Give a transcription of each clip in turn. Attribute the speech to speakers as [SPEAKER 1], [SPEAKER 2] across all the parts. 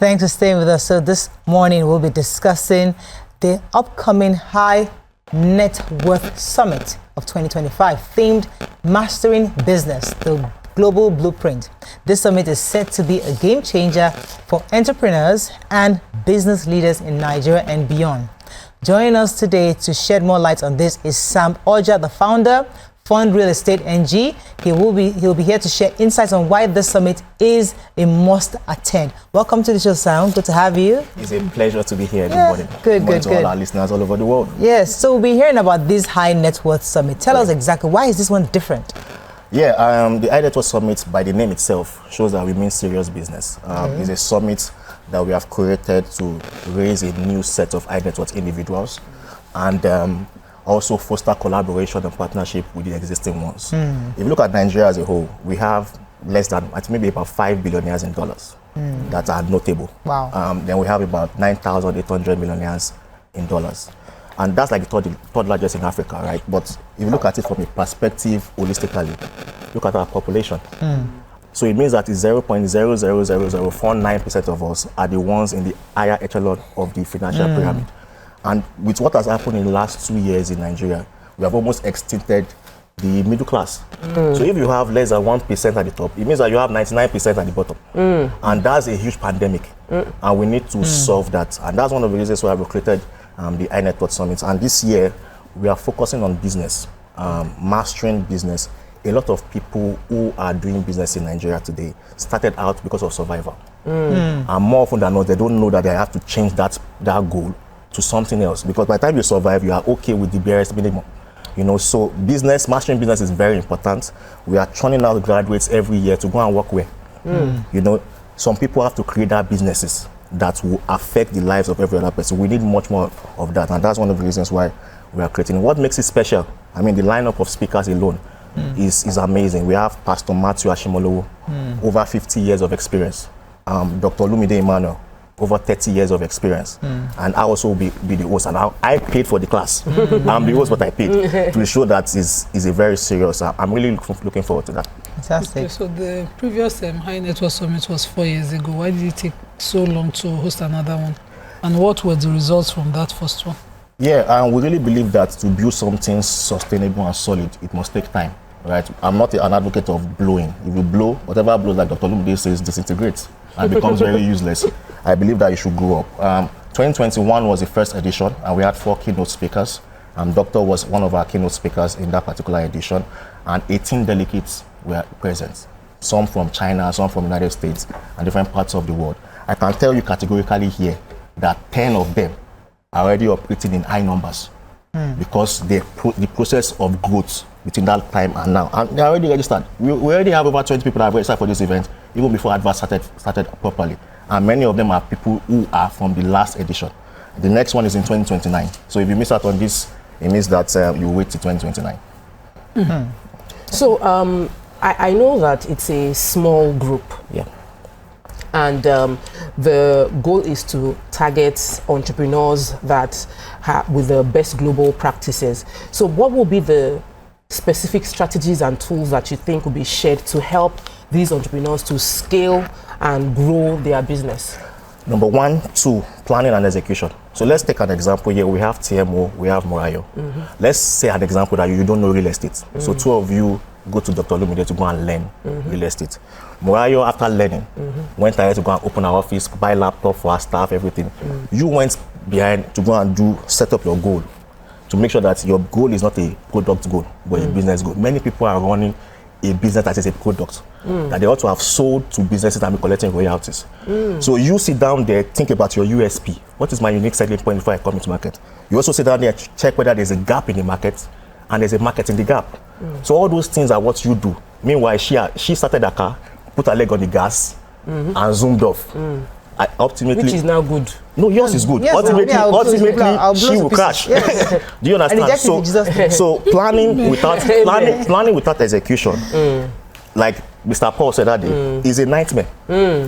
[SPEAKER 1] Thanks for staying with us. So this morning we'll be discussing the upcoming High Net Worth Summit of 2025, themed Mastering Business, the Global Blueprint. This summit is set to be a game changer for entrepreneurs and business leaders in Nigeria and beyond. Joining us today to shed more light on this is Sam Orija, the founder, Fund Real Estate NG. He'll be here to share insights on why this summit is a must attend. Welcome to the show, Sam. Good to have you.
[SPEAKER 2] It's a pleasure to be here. Good morning.
[SPEAKER 1] Good
[SPEAKER 2] to all our listeners all over the world.
[SPEAKER 1] Yes, so we'll be hearing about this High Net Worth Summit. Tell us exactly, why is this one different?
[SPEAKER 2] Yeah, the High Net Worth Summit, by the name itself, shows that we mean serious business. It's a summit that we have created to raise a new set of high net worth individuals and also foster collaboration and partnership with the existing ones. If you look at Nigeria as a whole, we have less than, I think maybe about 5 billionaires in dollars that are notable.
[SPEAKER 1] Wow.
[SPEAKER 2] Then we have about 9,800 millionaires in dollars. And that's like the third largest in Africa, right? But if you look at it from a perspective holistically, look at our population. So it means that it's 0.00049% of us are the ones in the higher echelon of the financial pyramid. And with what has happened in the last 2 years in Nigeria, we have almost extincted the middle class. So if you have less than 1% at the top, it means that you have 99% at the bottom. And that's a huge pandemic. And we need to solve that. And that's one of the reasons why we created the High Net Worth Summit. And this year, we are focusing on business, mastering business. A lot of people who are doing business in Nigeria today started out because of survival. And more often than not, they don't know that they have to change that goal to something else, because by the time you survive, you are okay with the barest minimum. So mastering business is very important. We are churning out graduates every year to go and work where. Some people have to create their businesses that will affect the lives of every other person. We need much more of that, and that's one of the reasons why we are creating. What makes it special? I mean, the lineup of speakers alone is amazing. We have Pastor Matthew Ashimolowo, over 50 years of experience. Dr. Lumide Emmanuel, over 30 years of experience. And I also will be the host. And I paid for the class. I'm the host, but I paid to show that is a very serious. I'm really looking forward to that.
[SPEAKER 1] Fantastic.
[SPEAKER 3] Okay, so the previous High Net Worth Summit was 4 years ago. Why did it take so long to host another one? And what were the results from that first one?
[SPEAKER 2] Yeah, we really believe that to build something sustainable and solid, it must take time. Right? I'm not an advocate of blowing. If you blow, whatever blows, like Dr. Lumide says, disintegrates and becomes very useless. I believe that you should grow up. 2021 was the first edition, and we had 4 keynote speakers. Doctor was one of our keynote speakers in that particular edition, and 18 delegates were present. Some from China, some from the United States, and different parts of the world. I can tell you categorically here that 10 of them are already operating in high numbers because the process of growth between that time and now, and they're already registered. We already have over 20 people that have registered for this event, even before advert started properly. And many of them are people who are from the last edition. The next one is in 2029. So if you miss out on this, it means that you wait till 2029.
[SPEAKER 4] So I know that it's a small group.
[SPEAKER 2] Yeah.
[SPEAKER 4] And the goal is to target entrepreneurs that with the best global practices. So what will be the specific strategies and tools that you think will be shared to help these entrepreneurs to scale and grow their business?
[SPEAKER 2] Number 1, 2, planning and execution. So let's take an example here. We have TMO, we have Orija. Let's say an example that you don't know real estate. So 2 of you go to Dr. Lumide to go and learn real estate. Orija, after learning, went ahead to go and open our office, buy laptop for our staff, everything. You went behind to go and set up your goal, to make sure that your goal is not a product goal, but a business goal. Many people are running a business that is a product that they ought to have sold to businesses and be collecting royalties. So you sit down there, think about your USP. What is my unique selling point before I come into market? You also sit down there, check whether there's a gap in the market and there's a market in the gap. So all those things are what you do. Meanwhile, she started her car, put her leg on the gas and zoomed off. Ultimately,
[SPEAKER 4] which is now good.
[SPEAKER 2] No, yours is good.
[SPEAKER 1] Yes,
[SPEAKER 2] ultimately, she will crash.
[SPEAKER 1] Yes.
[SPEAKER 2] Do you understand? So planning without execution, like Mr. Paul said that day, is a nightmare.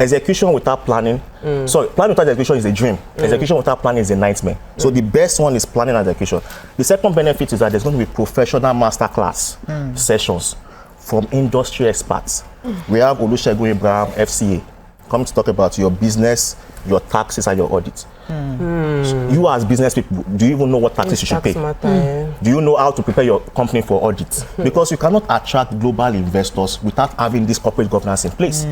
[SPEAKER 2] Execution without planning, planning without execution is a dream. Execution without planning is a nightmare. So the best one is planning and execution. The second benefit is that there's going to be professional masterclass sessions from industry experts. We have Olusegun Abraham, FCA. coming to talk about your business, your taxes, and your audit. You as business people, do you even know what taxes you should pay? Do you know how to prepare your company for audit? Because you cannot attract global investors without having this corporate governance in place.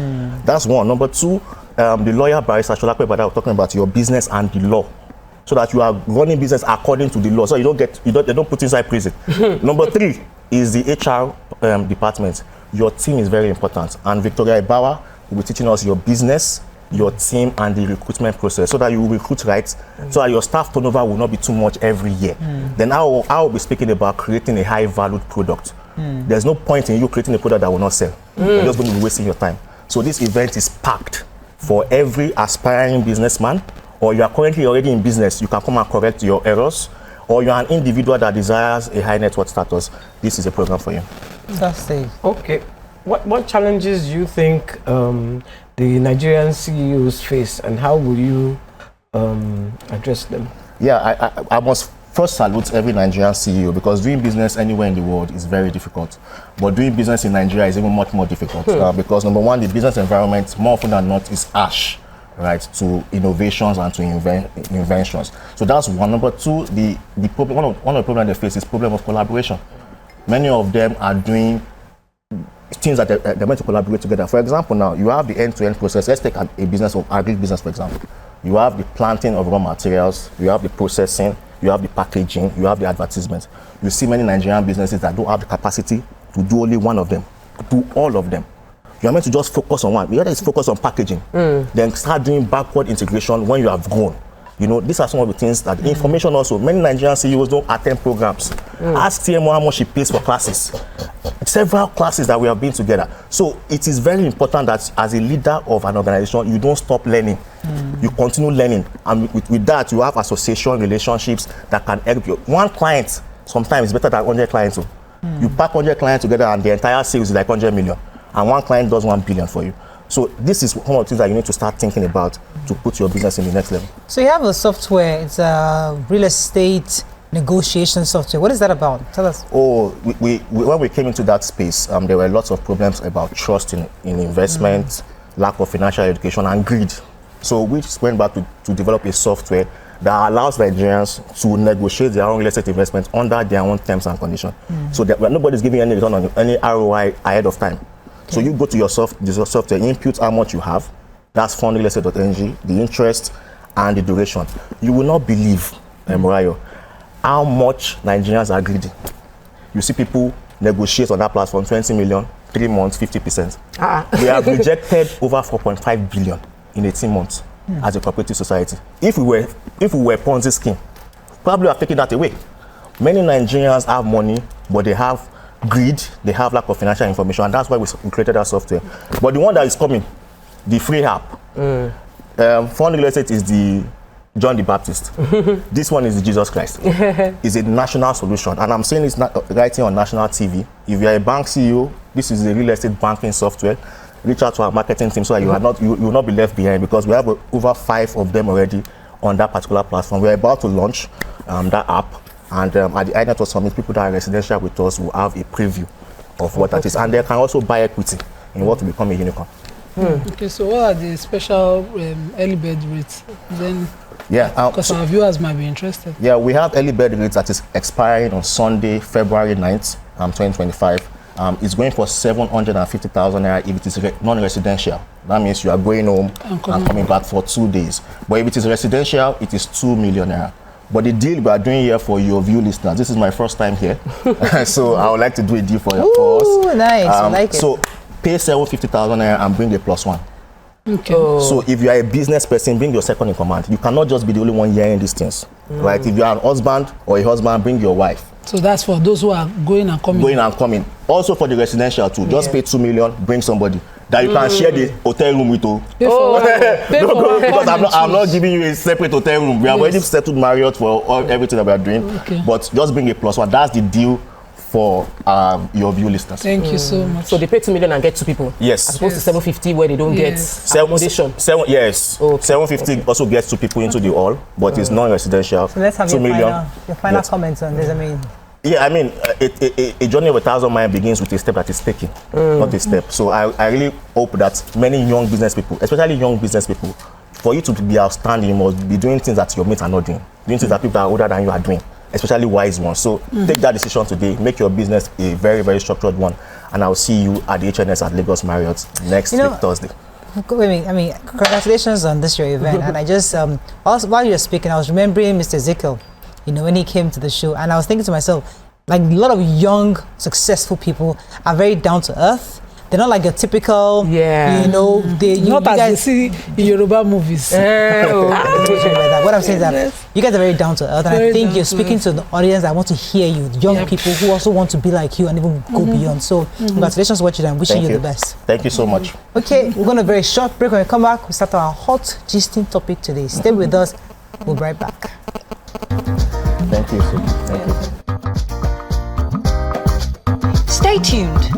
[SPEAKER 2] That's one. Number two, the lawyer barrister Sholape Bada was talking about your business and the law, so that you are running business according to the law, so they don't put inside prison. Number three is the HR department. Your team is very important, and Victoria Ibawa will be teaching us your business, your team, and the recruitment process, so that you will recruit right, so that your staff turnover will not be too much every year. Then I will be speaking about creating a high-valued product. There's no point in you creating a product that will not sell. You're just going to be wasting your time. So this event is packed for every aspiring businessman, or you are currently already in business, you can come and correct your errors, or you are an individual that desires a high net worth status. This is a program for you.
[SPEAKER 1] Fantastic.
[SPEAKER 5] Okay. What challenges do you think the Nigerian CEOs face, and how will you address them?
[SPEAKER 2] Yeah, I must first salute every Nigerian CEO, because doing business anywhere in the world is very difficult. But doing business in Nigeria is even much more difficult because, number one, the business environment, more often than not, is harsh, right, to innovations and to inventions. So that's one. Number two, the problem, one of the problems they face is problem of collaboration. Many of them are doing things that they're meant to collaborate together. For example, now you have the end-to-end process. Let's take a business of agri-business, for example. You have the planting of raw materials, you have the processing, you have the packaging, you have the advertisement. You see many Nigerian businesses that don't have the capacity to do only one of them, to do all of them. You are meant to just focus on one. The other is focus on packaging. Then start doing backward integration when you have grown. You know, these are some of the things that information also. Many Nigerian CEOs don't attend programs. Ask TMO how much she pays for classes. Several classes that we have been together. So it is very important that as a leader of an organization, you don't stop learning. You continue learning. And with that, you have association relationships that can help you. One client sometimes is better than 100 clients. You pack 100 clients together and the entire sales is like 100 million. And one client does 1 billion for you. So this is one of the things that you need to start thinking about to put your business in the next level.
[SPEAKER 1] So you have a software, it's a real estate negotiation software. What is that about? Tell us.
[SPEAKER 2] Oh, when we came into that space, there were lots of problems about trust in investment, lack of financial education, and greed. So we just went back to develop a software that allows Nigerians to negotiate their own real estate investment under their own terms and conditions. So that nobody's giving any return on any ROI ahead of time. So you go to your software, input how much you have, that's fundrealestate.ng, the interest and the duration. You will not believe, Morayo, how much Nigerians are greedy. You see people negotiate on that platform 20 million, 3 months, 50%. We have rejected over 4.5 billion in 18 months as a cooperative society. If we were Ponzi scheme, probably have taken that away. Many Nigerians have money, but they have greed, they have lack of financial information, and that's why we created that software. But the one that is coming, the free app, Fund Real Estate is the John the Baptist. This one is the Jesus Christ. It's a national solution, and I'm saying it's not right here on national TV. If you're a bank CEO, this is a real estate banking software. Reach out to our marketing team so that you will not be left behind, because we have over 5 of them already on that particular platform. We're about to launch that app. And at the iNetwork Summit, people that are residential with us will have a preview of what that is. And they can also buy equity in what will become a unicorn.
[SPEAKER 3] Okay, so what are the special early bird rates? Then, because our viewers might be interested.
[SPEAKER 2] Yeah, we have early bird rates that is expiring on Sunday, February 9th, 2025. It's going for 750,000 naira if it is non-residential. That means you are going home and coming back for 2 days. But if it is residential, it is 2 million naira. But the deal we are doing here for your view listeners, this is my first time here, so I would like to do a deal for us.
[SPEAKER 1] Ooh, nice, I like it.
[SPEAKER 2] So pay 750,000 and bring a +1.
[SPEAKER 3] Okay.
[SPEAKER 2] So if you are a business person, bring your second in command. You cannot just be the only one hearing these things, right? If you are a husband or a husband, bring your wife.
[SPEAKER 3] So that's for those who are going and coming.
[SPEAKER 2] Going and coming. Also for the residential too. Just pay 2 million, bring somebody that you can share the hotel room with. Because I'm not giving you a separate hotel room. We have already settled Marriott for everything that we are doing.
[SPEAKER 3] Okay.
[SPEAKER 2] But just bring a +1. That's the deal for your view listeners.
[SPEAKER 3] Thank you so much.
[SPEAKER 4] So they pay 2 million and get 2 people.
[SPEAKER 2] Yes.
[SPEAKER 4] As opposed to 750 where they don't get accommodation.
[SPEAKER 2] Yes. Okay. 750 also gets 2 people into the hall, but it's non-residential.
[SPEAKER 1] So let's have your final comments on this. I mean,
[SPEAKER 2] Yeah, I mean, a journey of 1,000 miles begins with a step that is taken, not a step. So I really hope that many young business people, especially young business people, for you to be outstanding, you must be doing things that your mates are not doing things that people that are older than you are doing, especially wise ones. So take that decision today, make your business a very, very structured one, and I'll see you at the HNS at Lagos Marriott next week, Thursday.
[SPEAKER 1] I mean, congratulations on this your event. And I just, also, while you were speaking, I was remembering Mr. Ezekiel, when he came to the show, and I was thinking to myself, like, a lot of young, successful people are very down to earth. They're not like your typical,
[SPEAKER 3] not as you see in Yoruba movies.
[SPEAKER 1] What I'm saying is that you guys are very down to earth, and I think you're speaking to the audience that want to hear you, young people who also want to be like you and even go beyond. So congratulations on what you're doing. Wishing you the best.
[SPEAKER 2] Thank you so much.
[SPEAKER 1] Okay, we're going to a very short break. When we come back, we start our hot gisting topic today. Stay with us. We'll be right back.
[SPEAKER 2] Thank you. Thank you.
[SPEAKER 6] Stay tuned.